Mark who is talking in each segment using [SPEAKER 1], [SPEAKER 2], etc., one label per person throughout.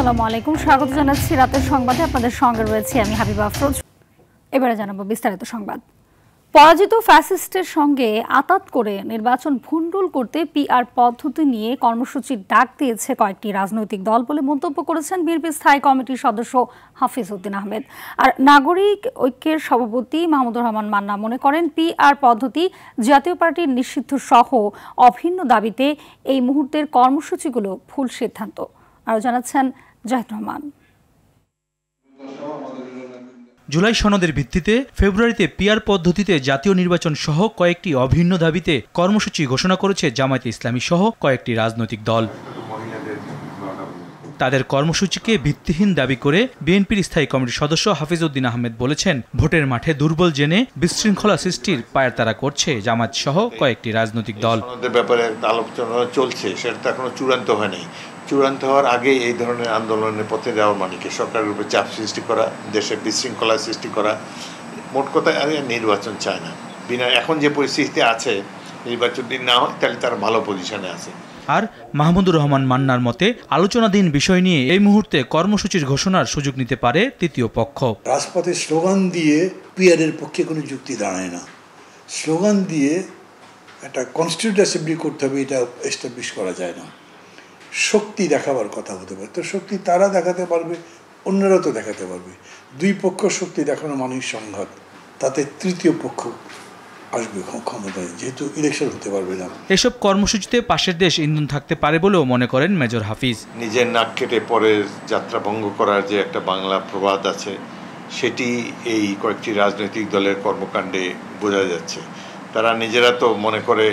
[SPEAKER 1] আসসালামু আলাইকুম, স্বাগত জানাচ্ছি রাতের সংবাদে। আপনাদের সঙ্গে রয়েছে আমি হাবিবা আফরোজ। এবারে জানাবো বিস্তারিত সংবাদ। পরাজিত ফ্যাসিস্টের সঙ্গে আতাত করে নির্বাচন ভণ্ডুল করতে পিআর পদ্ধতি নিয়ে কর্মসূচির ডাক দিয়েছে কয়েকটি রাজনৈতিক দল বলে মন্তব্য করেছেন বিএনপির স্থায়ী কমিটির সদস্য হাফিজ উদ্দিন আহমেদ। আর নাগরিক ঐক্যের সভাপতি মাহমুদুর রহমান মান্না মনে করেন পিআর পদ্ধতি জাতীয় পার্টির নিষিদ্ধ সহ অভিন্ন দাবিতে এই মুহূর্তের কর্মসূচিগুলো ভুল সিদ্ধান্ত। আরও জানাচ্ছেন জাহিদ রহমান।
[SPEAKER 2] জুলাই সনদের ভিত্তিতে ফেব্রুয়ারিতে পিআর পদ্ধতিতে জাতীয় নির্বাচন সহ কয়েকটি অভিন্ন দাবিতে কর্মসূচি ঘোষণা করেছে জামায়াতে ইসলামী সহ কয়েকটি রাজনৈতিক দল। তাদের কর্মসূচিকে ভিত্তিহীন দাবি করে বিএনপির স্থায়ী কমিটির সদস্য হাফিজ উদ্দিন আহমেদ বলেছেন, ভোটের মাঠে দুর্বল জেনে বিশৃঙ্খলা সৃষ্টির পায়তারা করছে জামায়াত সহ কয়েকটি রাজনৈতিক দল।
[SPEAKER 3] ব্যাপারে আলোচনা চলছে, সেটা এখনো চূড়ান্ত হয়নি। চূড়ান্ত হওয়ার আগে এই ধরনের আন্দোলনের পথে যাওয়ার মানেকে সরকারের উপরে চাপ সৃষ্টি করা, দেশের বিশৃঙ্খলা সৃষ্টি করা। মোট কথা আরে নির্বাচন চায় না। বিনা এখন যে পরিস্থিতিতে আছে, নির্বাচন দিন না হয় তাহলে তারা ভালো পজিশনে আছে।
[SPEAKER 2] আর মাহমুদুর রহমান মান্নার মতে আলোচনাধীন বিষয় নিয়ে এই মুহূর্তে কর্মসূচির ঘোষণার সুযোগ নিতে পারে তৃতীয় পক্ষ।
[SPEAKER 4] রাজপথে স্লোগান দিয়ে পিআরের পক্ষে কোনো যুক্তি দাঁড়ায় না। স্লোগান দিয়ে একটা কনস্টিটিউয়েন্ট অ্যাসেম্বলি করতে হবে, এটা এস্টাবলিশ করা যায় না। শক্তি দেখাবার কথা হতে পারে, তো শক্তি তারা দেখাতে পারবে, অন্যরা তো দেখাতে পারবে। দুই পক্ষ শক্তি দেখানো মানসিক সংঘাত, তাতে তৃতীয় পক্ষ আসবে ক্ষমতায়, যেহেতু ইলেকশন হতে পারবে না।
[SPEAKER 2] এসব কর্মসূচিতে পাশের দেশ ইন্ধন থাকতে পারে বলেও মনে করেন মেজর হাফিজ।
[SPEAKER 3] নিজের নাক কেটে পরের যাত্রা ভঙ্গ করার যে একটা বাংলা প্রবাদ আছে, সেটি এই কয়েকটি রাজনৈতিক দলের কর্মকাণ্ডে বোঝা যাচ্ছে। তারা নিজেরা তো মনে করে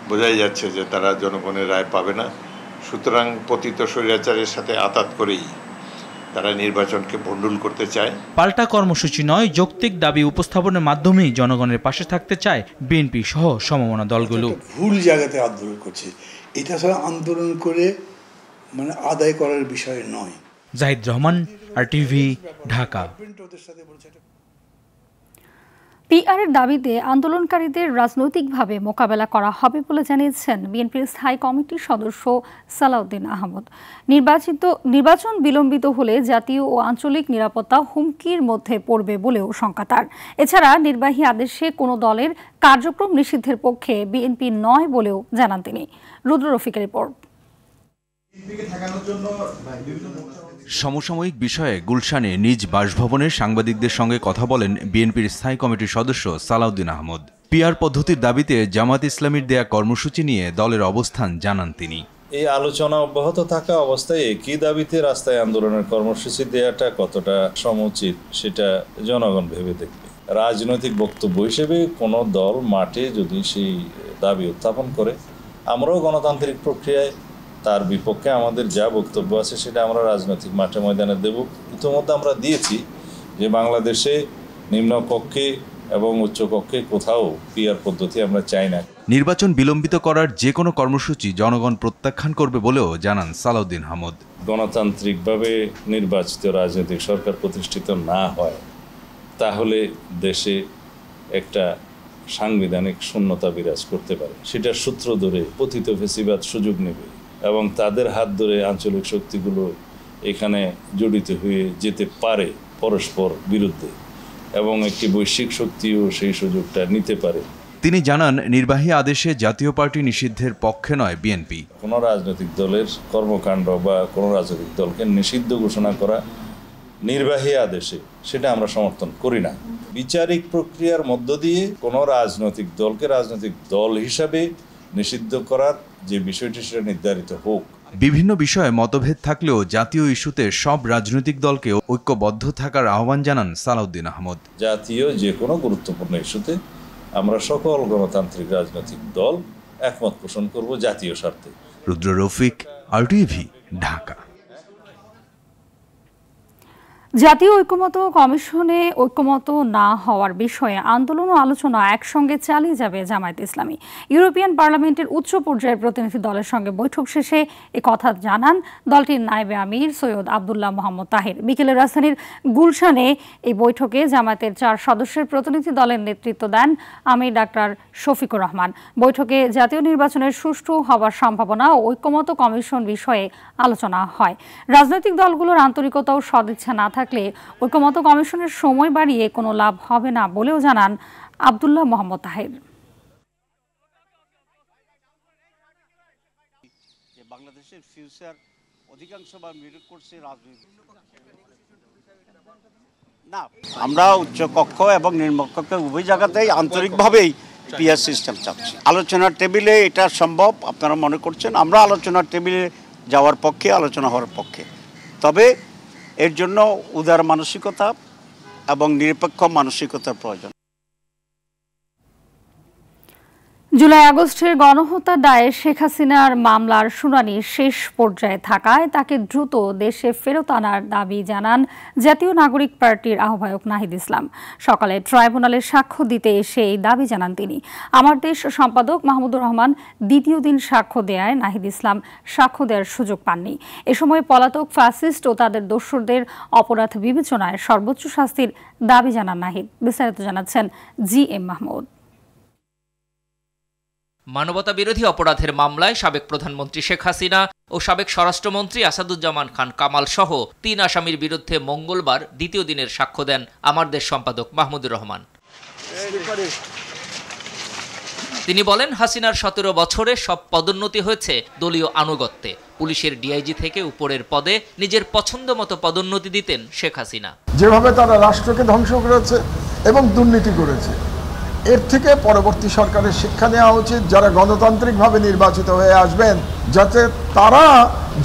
[SPEAKER 3] বোঝাই যাচ্ছে যে তারা জনগণের রায় পাবে না, সুতরাং পতিত স্বৈরাচারের সাথে আতাত করেই তারা নির্বাচনকে ভণ্ডুল করতে চায়।
[SPEAKER 2] পাল্টা কর্মসূচি নয়, যৌক্তিক দাবি উপস্থাপনের মাধ্যমেই জনগণের পাশে থাকতে চায় বিএনপি সহ সমমনা দলগুলো।
[SPEAKER 4] ভুল জায়গাতে আন্দোলন করছে, এটা আসলে আন্দোলন করে মানে আদায় করার বিষয় নয়।
[SPEAKER 2] জাহিদ রহমান, RTV, ঢাকা।
[SPEAKER 1] পিআরের দাবিতে আন্দোলনকারীদের রাজনৈতিকভাবে মোকাবেলা করা হবে বলে জানিয়েছেন বিএনপির স্থায়ী কমিটির সদস্য সালাউদ্দিন আহমদ। নির্বাচন বিলম্বিত হলে জাতীয় ও আঞ্চলিক নিরাপত্তা হুমকির মধ্যে পড়বে বলেও শঙ্কা তার। এছাড়া নির্বাহী আদেশে কোনো দলের কার্যক্রম নিষিদ্ধের পক্ষে বিএনপি নয় বলেও জানান তিনি। রুদ্র রফিকের রিপোর্ট।
[SPEAKER 5] সমসাময়িক বিষয়ে গুলশানে নিজ বাসভবনে সাংবাদিকদের সঙ্গে কথা বলেন বিএনপির স্থায়ী কমিটির সদস্য সালাউদ্দিন আহমদ। পিআর পদ্ধতির দাবিতে জামায়াত ইসলামীর দেয়া কর্মসূচি নিয়ে দলের অবস্থান জানান তিনি।
[SPEAKER 6] এই আলোচনা অব্যাহত থাকা অবস্থায় একই দাবিতে রাস্তায় আন্দোলনের কর্মসূচি দেওয়াটা কতটা সমুচিত সেটা জনগণ ভেবে দেখবে। রাজনৈতিক বক্তব্য হিসেবে কোনো দল মাঠে যদি সেই দাবি উত্থাপন করে, আমরাও গণতান্ত্রিক প্রক্রিয়ায় তার বিপক্ষে আমাদের যা বক্তব্য আছে সেটা আমরা রাজনৈতিক মাঠে ময়দানে দেব। ইতিমধ্যে আমরা দিয়েছি যে বাংলাদেশে নিম্নকক্ষে এবং উচ্চকক্ষে কোথাও পিআর পদ্ধতি আমরা চাই না।
[SPEAKER 5] নির্বাচন বিলম্বিত করার যে কোনো কর্মসূচি জনগণ প্রত্যাখ্যান করবে বলেও জানান সালাউদ্দিন আহমদ।
[SPEAKER 6] গণতান্ত্রিকভাবে নির্বাচিত রাজনৈতিক সরকার প্রতিষ্ঠিত না হয় তাহলে দেশে একটা সাংবিধানিক শূন্যতা বিরাজ করতে পারে। সেটার সূত্র ধরে পতিত ফ্যাসিবাদ সুযোগ নেবে এবং তাদের হাত ধরে আঞ্চলিক শক্তিগুলো এখানে জড়িত হয়ে যেতে পারে পরস্পর বিরুদ্ধে, এবং একটি বৈশ্বিক শক্তিও সেই সুযোগটা নিতে পারে।
[SPEAKER 5] তিনি জানান, নির্বাহী আদেশে জাতীয় পার্টি নিষিদ্ধের পক্ষে নয় বিএনপি।
[SPEAKER 6] কোনো রাজনৈতিক দলের কর্মকাণ্ড বা কোনো রাজনৈতিক দলকে নিষিদ্ধ ঘোষণা করা নির্বাহী আদেশে, সেটা আমরা সমর্থন করি না। বিচারিক প্রক্রিয়ার মধ্য দিয়ে কোনো রাজনৈতিক দলকে রাজনৈতিক দল হিসাবে নিষিদ্ধ করার যে বিষয়টি সেটা নির্ধারিত হোক।
[SPEAKER 5] বিভিন্ন বিষয়ে মতভেদ থাকলেও জাতীয় ইস্যুতে সব রাজনৈতিক দলকে ঐক্যবদ্ধ থাকার আহ্বান জানান সালাউদ্দিন আহমদ।
[SPEAKER 6] জাতীয় যে কোনো গুরুত্বপূর্ণ ইস্যুতে আমরা সকল গণতান্ত্রিক রাজনৈতিক দল একমত পোষণ করব জাতীয় স্বার্থে।
[SPEAKER 5] রুদ্র রফিক, RTV, ঢাকা।
[SPEAKER 1] জাতীয় ঐকমত্য কমিশনে ঐকমত্য না হওয়ার বিষয়ে আন্দোলন ও আলোচনা একসঙ্গে চালিয়ে যাবে জামায়াত ইসলামী। ইউরোপিয়ান পার্লামেন্টের উচ্চ পর্যায়ের প্রতিনিধি দলের সঙ্গে বৈঠক শেষে কথা জানান দলটির নায়েবে আমির সৈয়দ আবদুল্লাহ মোহাম্মদ তাহের। বিকেলে রাজধানীর গুলশানে এই বৈঠকে জামায়াতের 4 সদস্যের প্রতিনিধি দলের নেতৃত্ব দেন আমির ডাক্তার শফিকুর রহমান। বৈঠকে জাতীয় নির্বাচনের সুষ্ঠু হওয়ার সম্ভাবনা ও ঐকমত্য কমিশন বিষয়ে আলোচনা হয়। রাজনৈতিক দলগুলোর আন্তরিকতা ও সদিচ্ছা না থাকলে ঐকমত্য কমিশনের সময় বাড়িয়ে কোনো লাভ হবে না বলেও জানান আবদুল্লাহ মোহাম্মদ তাহের।
[SPEAKER 7] বাংলাদেশের ফিউচার অধিকাংশবার মিরর করছে রাজনীতি না। আমরা উচ্চকক্ষ এবং নিম্নকক্ষ উভয় জায়গাতেই আন্তরিকভাবেই পিআর সিস্টেম চাচ্ছি। আলোচনার টেবিলে এটা সম্ভব আপনারা মনে করছেন, আমরা আলোচনার টেবিলে যাওয়ার পক্ষে, আলোচনা হওয়ার পক্ষে। তবে এর জন্য উদার মানসিকতা এবং নিরপেক্ষ মানসিকতার প্রয়োজন।
[SPEAKER 1] জুলাই আগস্টের গণহত্যা দায়ে শেখ হাসিনার মামলার শুনানি শেষ পর্যায়ে থাকায় তাকে দ্রুত দেশে ফেরত আনার দাবি জানান জাতীয় নাগরিক পার্টির আহ্বায়ক নাহিদ ইসলাম। সকালে ট্রাইব্যুনালে সাক্ষ্য দিতে এসে এই দাবি জানান তিনি। আমার দেশ সম্পাদক মাহমুদুর রহমান দ্বিতীয় দিন সাক্ষ্য দেয়ায় নাহিদ ইসলাম সাক্ষ্য দেওয়ার সুযোগ পাননি। এ সময় পলাতক ফ্যাসিস্ট ও তাদের দোসরদের অপরাধ বিবেচনায় সর্বোচ্চ শাস্তির দাবি জানান নাহিদ। বিস্তারিত জানাচ্ছেন GM মাহমুদ।
[SPEAKER 8] মানবতা বিরোধী অপরাধের মামলায় সাবেক প্রধানমন্ত্রী শেখ হাসিনা ও সাবেক স্বরাষ্ট্রমন্ত্রী আসাদুজ্জামান খান কামাল সহ 3 আসামির বিরুদ্ধে মঙ্গলবার দ্বিতীয় দিনের সাক্ষ্য দেন আমার দেশ সম্পাদক মাহমুদুর রহমান। তিনি বলেন, হাসিনার 17 বছরে সব পদোন্নতি হয়েছে দলীয় আনুগত্যে। পুলিশের ডিআইজি থেকে উপরের পদে নিজের পছন্দ মতো পদোন্নতি দিতেন শেখ হাসিনা।
[SPEAKER 9] যেভাবে তারা রাষ্ট্রকে ধ্বংস করেছে এবং দুর্নীতি করেছে, এর থেকে পরবর্তী সরকারের শিক্ষা নেওয়া উচিত। যারা গণতান্ত্রিকভাবে নির্বাচিত হয়ে আসবেন যাতে তারা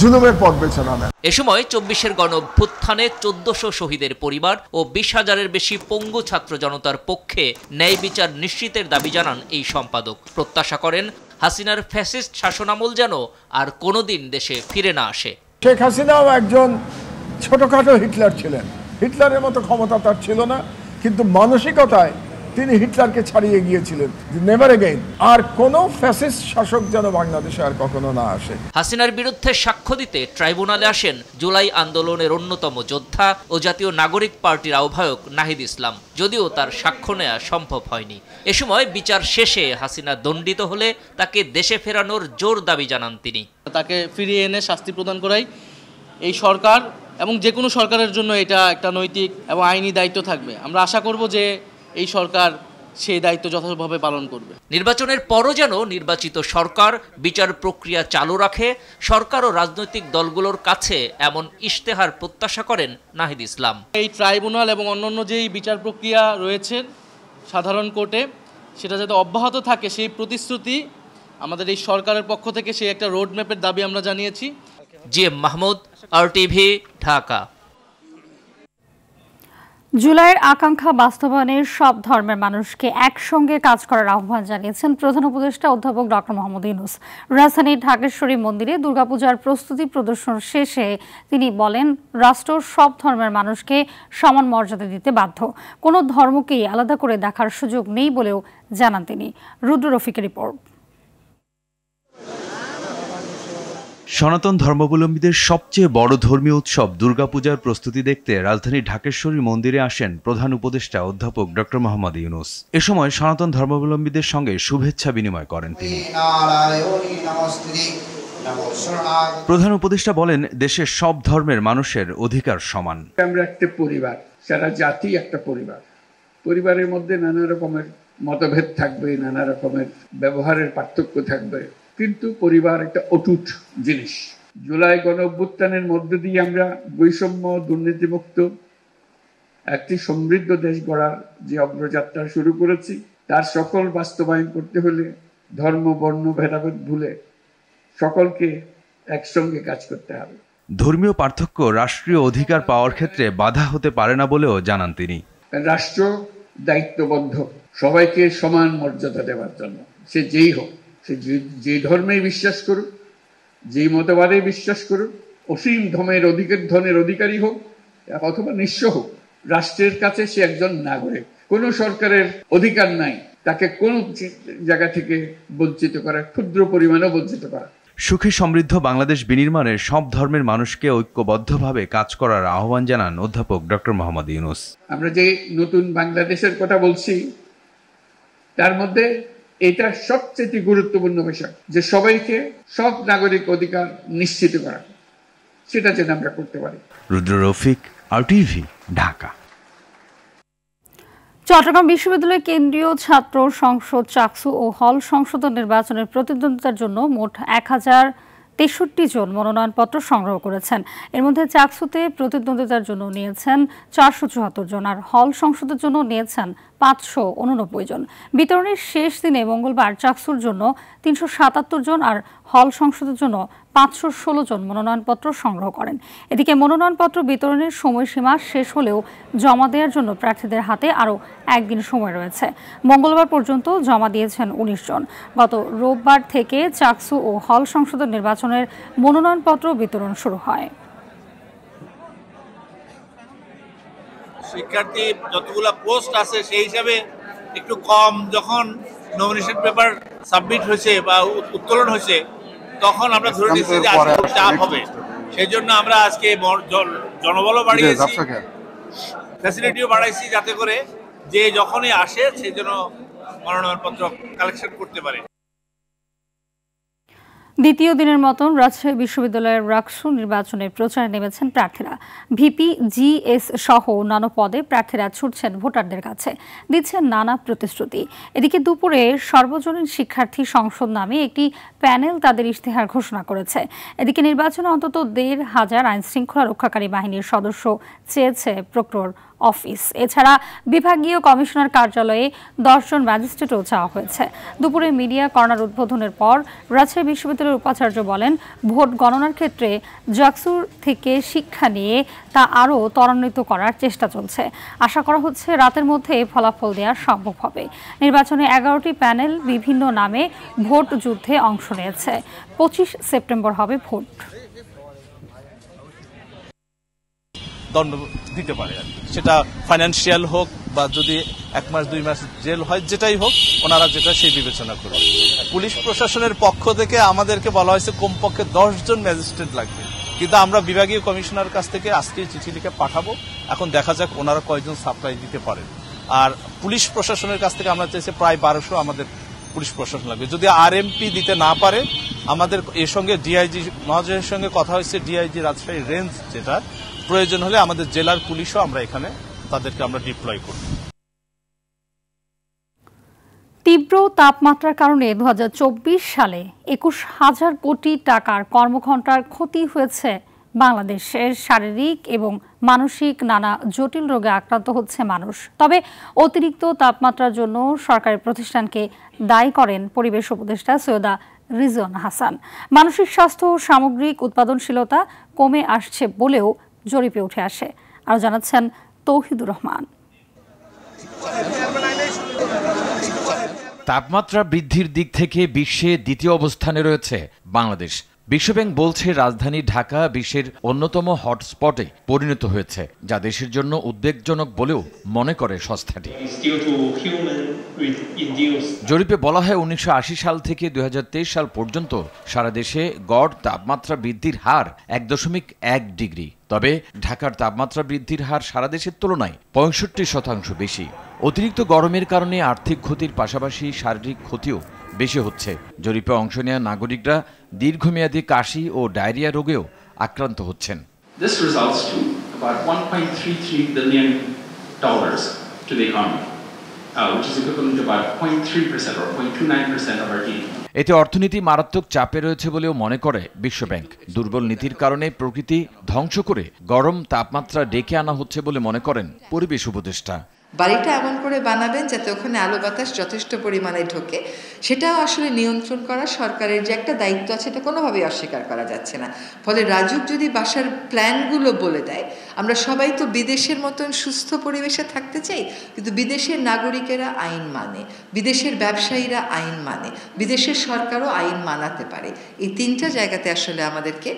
[SPEAKER 9] জুলুমের পথ বেছে না নেন।
[SPEAKER 8] এ সময় 24-এর গণ অভ্যুত্থানে 1400 শহীদের পরিবার ও 20,000-এর বেশি পঙ্গু ছাত্র জনতার পক্ষে ন্যায় বিচার নিশ্চিতের দাবি জানান এই সম্পাদক। প্রত্যাশা করেন হাসিনার ফ্যাসিস্ট শাসনামল যেন আর কোনোদিন দেশে ফিরে না আসে।
[SPEAKER 9] শেখ হাসিনাও একজন ছোটখাটো হিটলার ছিলেন। হিটলারের মতো ক্ষমতা তার ছিল না, কিন্তু মানসিকতায় তিনি হিটলারকে ছাড়িয়ে গিয়েছিলেন। নেভার এগেইন আর কোনো ফ্যাসিস্ট শাসক যেন বাংলাদেশে আর কখনো না আসে।
[SPEAKER 8] হাসিনার বিরুদ্ধে সাক্ষ্য দিতে ট্রাইব্যুনালে আসেন জুলাই আন্দোলনের অন্যতম যোদ্ধা ও জাতীয় নাগরিক পার্টির আহ্বায়ক নাহিদ ইসলাম, যদিও তার সাক্ষ্য নেওয়া সম্ভব হয়নি। এ সময় বিচার শেষে হাসিনা দণ্ডিত হলে তাকে দেশে ফেরানোর জোর দাবি জানান তিনি।
[SPEAKER 10] তাকে ফিরিয়ে এনে শাস্তি প্রদান করাই এই সরকার এবং যে কোনো সরকারের জন্য এটা একটা নৈতিক এবং আইনি দায়িত্ব থাকবে। আমরা আশা করব যে এই সরকার সেই দায়িত্ব যথাযথভাবে পালন করবে।
[SPEAKER 8] নির্বাচনের পরও যেন নির্বাচিত সরকার বিচার প্রক্রিয়া চালু রাখে, সরকার ও রাজনৈতিক দলগুলোর কাছে এমন ইশতেহার প্রত্যাশা করেন নাহিদ ইসলাম।
[SPEAKER 10] এই ট্রাইব্যুনাল এবং অন্যান্য যেই বিচার প্রক্রিয়া রয়েছে সাধারণ কোর্টে, সেটা যাতে অব্যাহত থাকে সেই প্রতিশ্রুতি আমাদের এই সরকারের পক্ষ থেকে সেই একটা রোডম্যাপের দাবি আমরা জানিয়েছি।
[SPEAKER 8] GM Mahmud, RTV, Dhaka.
[SPEAKER 1] জুলাইয়ের আকাঙ্ক্ষা বাস্তবায়নের সব ধর্মের মানুষকে একসঙ্গে কাজ করার আহ্বান জানিয়েছেন প্রধান উপদেষ্টা অধ্যাপক ডক্টর মোহাম্মদ ইউনূস। রাজধানীর ঢাকেশ্বরী মন্দিরে দুর্গাপূজার প্রস্তুতি প্রদর্শন শেষে তিনি বলেন, রাষ্ট্র সব ধর্মের মানুষকে সমান মর্যাদা দিতে বাধ্য, কোনো ধর্মকেই আলাদা করে দেখার সুযোগ নেই বলেও জানান তিনি। রুদ্র রফিকের রিপোর্ট।
[SPEAKER 5] সনাতন ধর্মাবলম্বীদের সবচেয়ে বড় ধর্মীয় উৎসব দুর্গাপূজার প্রস্তুতি দেখতে রাজধানীর ঢাকেশ্বরী মন্দিরে আসেন প্রধান উপদেষ্টা অধ্যাপক ডক্টর মোহাম্মদ ইউনূস। এ সময় সনাতন ধর্মাবলম্বীদের সঙ্গে শুভেচ্ছা বিনিময় করেন তিনি। প্রধান উপদেষ্টা বলেন, দেশের সব ধর্মের মানুষের অধিকার সমান।
[SPEAKER 11] আমরা একটা পরিবার, সারা জাতি একটা পরিবার। পরিবারের মধ্যে নানা রকমের মতভেদ থাকবে, নানা রকমের ব্যবহারের পার্থক্য থাকবে, কিন্তু পরিবার একটা অটুট জিনিস। জুলাই গণ অভ্যুত্থানের মধ্য দিয়ে আমরা বৈষম্য, দুর্নীতিমুক্ত একটি সমৃদ্ধ দেশ গড়ার যে অগ্রযাত্রা শুরু করেছি, তার সকল বাস্তবায়ন করতে হলে ধর্ম, বর্ণ ভেদাভেদ ভুলে সকলকে একসঙ্গে কাজ করতে হবে।
[SPEAKER 5] ধর্মীয় পার্থক্য রাষ্ট্রীয় অধিকার পাওয়ার ক্ষেত্রে বাধা হতে পারে না বলেও জানান তিনি।
[SPEAKER 11] রাষ্ট্র দায়িত্ববদ্ধ সবাইকে সমান মর্যাদা দেওয়ার জন্য, সে যেই হোক, সে যে ধর্মেই বিশ্বাস করুক, যেই মতবাদে বিশ্বাস করুক, অসীম ধনের অধিকারী হোক অথবা নিঃস্ব হোক, রাষ্ট্রের কাছে সে একজন নাগরিক। কোনো সরকারের অধিকার নাই তাকে কোনো জায়গা থেকে বঞ্চিত করা, ক্ষুদ্র পরিমাণেও বঞ্চিত করা।
[SPEAKER 5] সুখী সমৃদ্ধ বাংলাদেশ বিনির্মাণে সব ধর্মের মানুষকে ঐক্যবদ্ধভাবে কাজ করার আহ্বান জানান অধ্যাপক ডক্টর মোহাম্মদ ইউনূস।
[SPEAKER 11] আমরা যে নতুন বাংলাদেশের কথা বলছি, তার মধ্যে এটা সবচেয়ে গুরুত্বপূর্ণ বিষয় যে সবাইকে সব নাগরিক অধিকার নিশ্চিত করা, সেটা যেন আমরা করতে পারি।
[SPEAKER 5] রুদ্র রফিক, RTV, ঢাকা।
[SPEAKER 1] চট্টগ্রাম বিশ্ববিদ্যালয় কেন্দ্রীয় ছাত্র সংসদ চাকসু ও হল সংসদ নির্বাচনের প্রতিদ্বন্দ্বিতার জন্য মোট 1063 জন মনোনয়নপত্র সংগ্রহ করেছেন। এর মধ্যে চাকসুতে প্রতিদ্বন্দ্বিতার জন্য নিয়েছেন 474 জন আর হল সংসদের জন্য নিয়েছেন 589 জন। বিতরণের শেষ দিনে মঙ্গলবার চাকসুর জন্য 377 জন আর হল সংসদের জন্য 516 জন মনোনয়নপত্র সংগ্রহ করেন। এদিকে মনোনয়নপত্র বিতরণের সময়সীমা শেষ হলেও জমা দেওয়ার জন্য প্রার্থীদের হাতে আরও একদিন সময় রয়েছে। মঙ্গলবার পর্যন্ত জমা দিয়েছেন 19 জন। গত রোববার থেকে চাকসু ও হল সংসদের নির্বাচনের মনোনয়নপত্র বিতরণ শুরু হয়।
[SPEAKER 12] শিক্ষার্থী যতগুলো পোস্ট আছে সেই হিসাবে একটু কম, যখন নমিনেশন পেপার সাবমিট হয়েছে বা উত্তোলন হয়েছে তখন আমরা ধরে নিচ্ছি যে আজকে খুব চাপ হবে। সেই জন্য আমরা আজকে জনবলও বাড়িয়েছি, ফ্যাসিলিটিও বাড়াইছি, যাতে করে যে যখনই আসে সেই জন্য মনোনয়নপত্র কালেকশন করতে পারে।
[SPEAKER 1] দ্বিতীয় দিনের মতন রাজশাহী বিশ্ববিদ্যালয়ের রাকসু নির্বাচনের প্রচারে নেমেছেন প্রার্থীরা। ভিপি, জিএস সহ অন্যান্য পদে প্রার্থীরা ছুটছেন ভোটারদের কাছে, দিচ্ছেন নানা প্রতিশ্রুতি। এদিকে দুপুরে সর্বজনীন শিক্ষার্থী সংসদ নামে একটি প্যানেল তাদের ইশতেহার ঘোষণা করেছে। এদিকে নির্বাচনে অন্তত 1,500 আইনশৃঙ্খলা রক্ষাকারী বাহিনীর সদস্য চেয়েছে প্রক্টর অফিস। এছাড়া বিভাগীয় কমিশনার কার্যালয়ে 10 জন ম্যাজিস্ট্রেটও চাওয়া হয়েছে। দুপুরে মিডিয়া কর্নার উদ্বোধনের পর রাজশাহী বিশ্ববিদ্যালয়ের উপাচার্য বলেন, ভোট গণনার ক্ষেত্রে জাকসুর থেকে শিক্ষা নিয়ে তা আরও ত্বরান্বিত করার চেষ্টা চলছে। আশা করা হচ্ছে রাতের মধ্যে ফলাফল দেওয়া সম্ভব হবে। নির্বাচনে 11টি প্যানেল বিভিন্ন নামে ভোট যুদ্ধে অংশ নিয়েছে। 25 সেপ্টেম্বর হবে ভোট।
[SPEAKER 13] দণ্ড দিতে পারে, সেটা ফাইন্যান্সিয়াল হোক বা যদি 1 মাস 2 মাস জেল হয়, যেটাই হোক ওনারা যেটা সেই বিবেচনা করবে। পুলিশ প্রশাসনের পক্ষ থেকে আমাদেরকে বলা হয়েছে কমপক্ষে 10 জন ম্যাজিস্ট্রেট লাগবে, কিন্তু আমরা বিভাগীয় কমিশনার কাছ থেকে আজকে চিঠি লিখে পাঠাবো। এখন দেখা যাক ওনারা কয়জন সাপ্লাই দিতে পারেন। আর পুলিশ প্রশাসনের কাছ থেকে আমরা চাইছি প্রায় 1200 আমাদের পুলিশ প্রশাসন লাগবে। যদি আরএমপি দিতে না পারে, আমাদের এর সঙ্গে ডিআইজি মহাজনের সঙ্গে কথা হয়েছে, ডিআইজি রাজশাহী রেঞ্জ, যেটা প্রয়োজন হলে আমাদের জেলার পুলিশও আমরা এখানে তাদেরকে আমরা ডিপ্লয় করব।
[SPEAKER 1] তীব্র তাপমাত্রার কারণে 2024 সালে 21,000 কোটি টাকার কর্মঘণ্টার ক্ষতি হয়েছে বাংলাদেশের। শারীরিক এবং মানসিক নানা জটিল রোগে আক্রান্ত হচ্ছে মানুষ। তবে অতিরিক্ত তাপমাত্রার জন্য সরকারি প্রতিষ্ঠানকে দায়ী করেন পরিবেশ উপদেষ্টা সৈয়দা রিজওয়ানা হাসান। মানসিক স্বাস্থ্য ও সামগ্রিক উৎপাদনশীলতা কমে আসছে বলেও জরিপে উঠে আসে। আরও জানাচ্ছেন তৌহিদুর রহমান।
[SPEAKER 14] তাপমাত্রা বৃদ্ধির দিক থেকে বিশ্বে দ্বিতীয় অবস্থানে রয়েছে বাংলাদেশ। বিশ্বব্যাংক বলছে রাজধানী ঢাকা বিশ্বের অন্যতম হটস্পটে পরিণত হয়েছে, যা দেশের জন্য উদ্বেগজনক বলেও মনে করে সংস্থাটি। জরিপে বলা হয় 1980 সাল থেকে 2023 সাল পর্যন্ত সারা দেশে গড় তাপমাত্রা বৃদ্ধির হার 1.1 ডিগ্রি। তবে ঢাকার তাপমাত্রা বৃদ্ধির হার সারা দেশের তুলনায় 65% বেশি। অতিরিক্ত গরমের কারণে আর্থিক ক্ষতির পাশাপাশি শারীরিক ক্ষতিও বেশি হচ্ছে। জরিপে অংশ নেওয়া নাগরিকরা দীর্ঘমেয়াদী কাশি ও ডায়রিয়া রোগেও আক্রান্ত হচ্ছেন।
[SPEAKER 15] This results to about $1.33 billion to the economy, which is equivalent to about 0.3% or 0.29% of our GDP.
[SPEAKER 14] এতে অর্থনীতি মারাত্মক চাপে রয়েছে বলেও মনে করে বিশ্বব্যাংক। দুর্বল নীতির কারণে প্রকৃতি ধ্বংস করে গরম তাপমাত্রা ডেকে আনা হচ্ছে বলে মনে করেন পরিবেশ উপদেষ্টা।
[SPEAKER 16] বাড়িটা এমন করে বানাবেন যাতে ওখানে আলো বাতাস যথেষ্ট পরিমাণে ঢোকে, সেটাও আসলে নিয়ন্ত্রণ করা সরকারের যে একটা দায়িত্ব আছে, এটা কোনোভাবেই অস্বীকার করা যাচ্ছে না। ফলে রাজুক যদি বাসার প্ল্যানগুলো বলে দেয়, আমরা সবাই তো বিদেশের মতন সুস্থ পরিবেশে থাকতে চাই, কিন্তু বিদেশের নাগরিকেরা আইন মানে, বিদেশের ব্যবসায়ীরা আইন মানে, বিদেশের সরকারও আইন মানাতে পারে। এই তিনটা জায়গাতে আসলে আমাদেরকে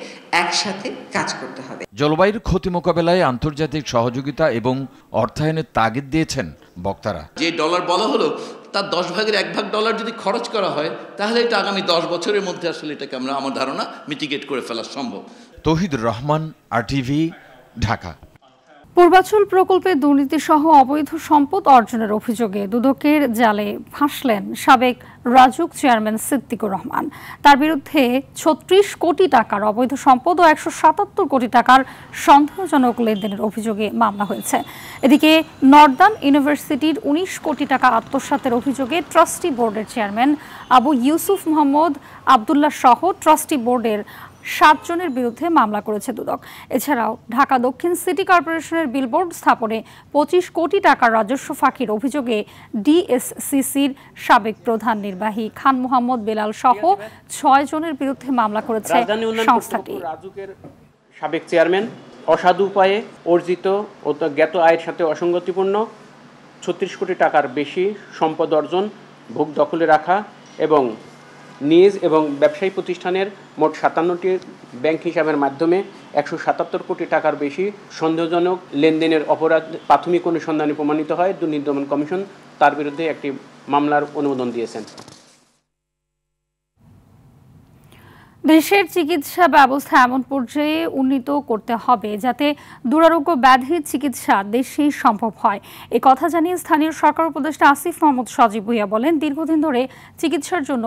[SPEAKER 16] একসাথে কাজ করতে হবে।
[SPEAKER 14] জলবায়ুর ক্ষতি মোকাবেলায় আন্তর্জাতিক সহযোগিতা এবং অর্থায়নের তাগিদ দিয়েছেন বক্তারা।
[SPEAKER 17] যে ডলার বলা হলো তার 10 ভাগের 1 ভাগ ডলার যদি খরচ করা হয় তাহলে এটা আগামী 10 বছরের মধ্যে আসলে এটাকে আমরা, আমার ধারণা, মিটিগেট করে ফেলা সম্ভব।
[SPEAKER 14] তৌহিদুর রহমান, RTV, ঢাকা।
[SPEAKER 1] পূর্বাচল প্রকল্পে দুর্নীতি সহ অবৈধ সম্পদ অর্জনের অভিযোগে দুদকের জালে ফাঁসলেন সাবেক রাজুক চেয়ারম্যান সিদ্দিকুর রহমান। তার বিরুদ্ধে 36 কোটি টাকার অবৈধ সম্পদ ও 177 কোটি টাকার সন্দেহজনক লেনদেনের অভিযোগে মামলা হয়েছে। এদিকে নর্দার্ন ইউনিভার্সিটির 19 কোটি টাকা আত্মসাতের অভিযোগে ট্রাস্টি বোর্ডের চেয়ারম্যান আবু ইউসুফ মোহাম্মদ আবদুল্লাহ সহ ট্রাস্টি বোর্ডের 7 জনের বিরুদ্ধে মামলা করেছে দুদক। এছাড়াও ঢাকা দক্ষিণ সিটি কর্পোরেশনের বিলবোর্ড স্থাপনে 25 কোটি টাকার রাজস্ব ফাঁকির অভিযোগে ডিএসসিসির সাবেক প্রধান নির্বাহী খান মোহাম্মদ বেলাল সহ 6 জনের বিরুদ্ধে মামলা করেছে সংস্থাটি।
[SPEAKER 18] রাজুকের সাবেক চেয়ারম্যান অসাধু উপায়ে অর্জিত ও জ্ঞাত আয়ের সাথে অসঙ্গতিপূর্ণ 36 কোটি টাকার বেশি সম্পদ অর্জন, ভোগ দখলে রাখা এবং নিজ এবং ব্যবসায়ী প্রতিষ্ঠানের মোট 57টি ব্যাংক হিসাবের মাধ্যমে 177 কোটি টাকার বেশি সন্দেহজনক লেনদেনের অপরাধ প্রাথমিক অনুসন্ধানে প্রমাণিত হয়। দুর্নীতি দমন কমিশন তার বিরুদ্ধে একটি মামলার অনুমোদন দিয়েছেন।
[SPEAKER 1] দেশের চিকিৎসা ব্যবস্থা এমন পর্যায়ে উন্নীত করতে হবে যাতে দুরারোগ্য ব্যাধির চিকিৎসা দেশেই সম্ভব হয়। এ কথা জানিয়ে স্থানীয় সরকার উপদেষ্টা আসিফ মাহমুদ সজীব ভুঁইয়া বলেন, দীর্ঘদিন ধরে চিকিৎসার জন্য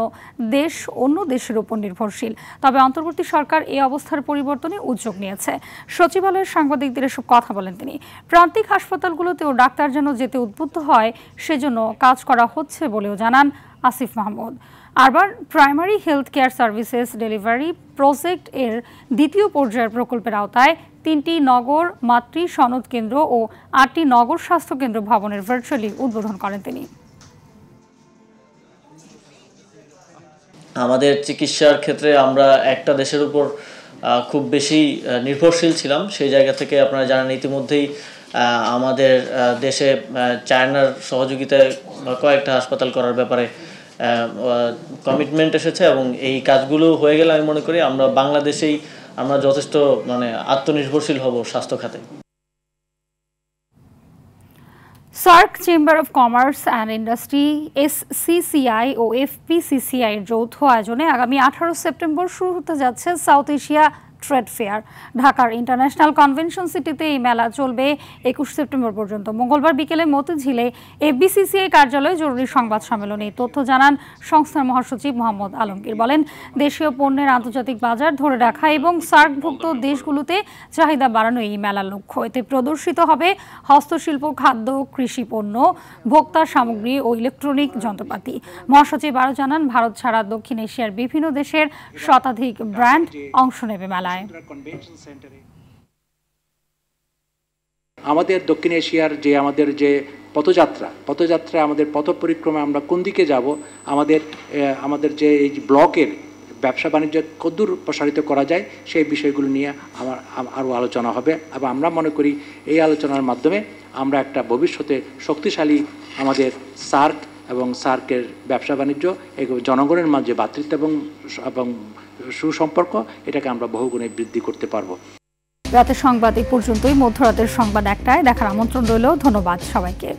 [SPEAKER 1] দেশ অন্য দেশের উপর নির্ভরশীল। তবে অন্তর্বর্তী সরকার এই অবস্থার পরিবর্তনে উদ্যোগ নিয়েছে। সচিবালয়ের সাংবাদিকদের এসব কথা বলেন তিনি। প্রান্তিক হাসপাতালগুলোতেও ডাক্তার যেন যেতে উদ্বুদ্ধ হয় সেজন্য কাজ করা হচ্ছে বলেও জানান Asif Mahmud. Urban primary health care services delivery project এর দ্বিতীয় পর্যায়ের প্রকল্পের আওতায় 3টি নগর মাতৃ সনদ কেন্দ্র ও 8টি নগর স্বাস্থ্য কেন্দ্র ভবনের ভার্চুয়ালি উদ্বোধন করেন তিনি।
[SPEAKER 19] আমাদের চিকিৎসার ক্ষেত্রে আমরা একটা দেশের উপর খুব বেশি নির্ভরশীল ছিলাম। সেই জায়গা থেকে আপনারা জানেন ইতিমধ্যেই আমাদের দেশে চায়নার সহযোগিতায় কয়েকটা হাসপাতাল করার ব্যাপারে কমিটমেন্ট এসেছে এবং এই কাজগুলো হয়ে গেলে আমি মনে করি আমরা বাংলাদেশেই আমরা যথেষ্ট আত্মনির্ভরশীল হব স্বাস্থ্য খাতে।
[SPEAKER 1] SAARC chamber of commerce and industry SCCI ও FPCCI এর যৌথ আয়োজনে আগামী 18 সেপ্টেম্বর শুরু হতে যাচ্ছে সাউথ এশিয়া ট্রেড ফেয়ার। ঢাকার ইন্টারন্যাশনাল কনভেনশন সিটিতে এই মেলা চলবে 21 সেপ্টেম্বর পর্যন্ত। মঙ্গলবার বিকেলে মতিঝিলে FBCCI কার্যালয়ে জরুরি সংবাদ সম্মেলনে তথ্য জানান সংস্থার মহাসচিব মোহাম্মদ আলমগীর। বলেন, দেশীয় পণ্যের আন্তর্জাতিক বাজার ধরে রাখা এবং সার্কভুক্ত দেশগুলোতে চাহিদা বাড়ানো এই মেলার লক্ষ্য। এতে প্রদর্শিত হবে হস্তশিল্প, খাদ্য, কৃষি পণ্য, ভোক্তা সামগ্রী ও ইলেকট্রনিক যন্ত্রপাতি। মহাসচিব আরও জানান, ভারত ছাড়া দক্ষিণ এশিয়ার বিভিন্ন দেশের শতাধিক ব্র্যান্ড অংশ নেবে মেলায়।
[SPEAKER 20] আমাদের দক্ষিণ এশিয়ার আমাদের যে পথযাত্রা আমাদের পথ পরিক্রমা আমরা কোন দিকে যাব, আমাদের যে এই ব্লকের ব্যবসা বাণিজ্য কতদূর প্রসারিত করা যায় সেই বিষয়গুলো নিয়ে আরও আলোচনা হবে। এবং আমরা মনে করি এই আলোচনার মাধ্যমে আমরা একটা ভবিষ্যতে শক্তিশালী আমাদের সার্ক এবং সার্কের ব্যবসা বাণিজ্য জনগণের মাঝে ভ্রাতৃত্ব এবং সুসম্পর্ক এটাকে আমরা বহুগুণে বৃদ্ধি করতে পারবো।
[SPEAKER 1] রাতের সংবাদ এই পর্যন্তই। মধ্যরাতের সংবাদ 1টায় দেখার আমন্ত্রণ রইল। ধন্যবাদ সবাইকে।